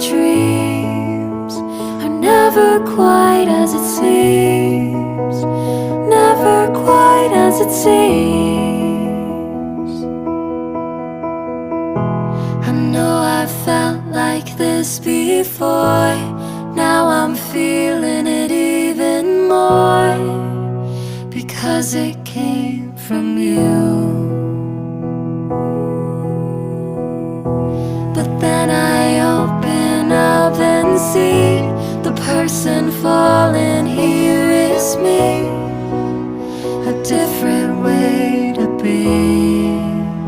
dreams are never quite as it seems, never quite as it seems. I know I felt like this before, now I'm feeling it even more, because it came from you. But then I open up and see the person falling here is me.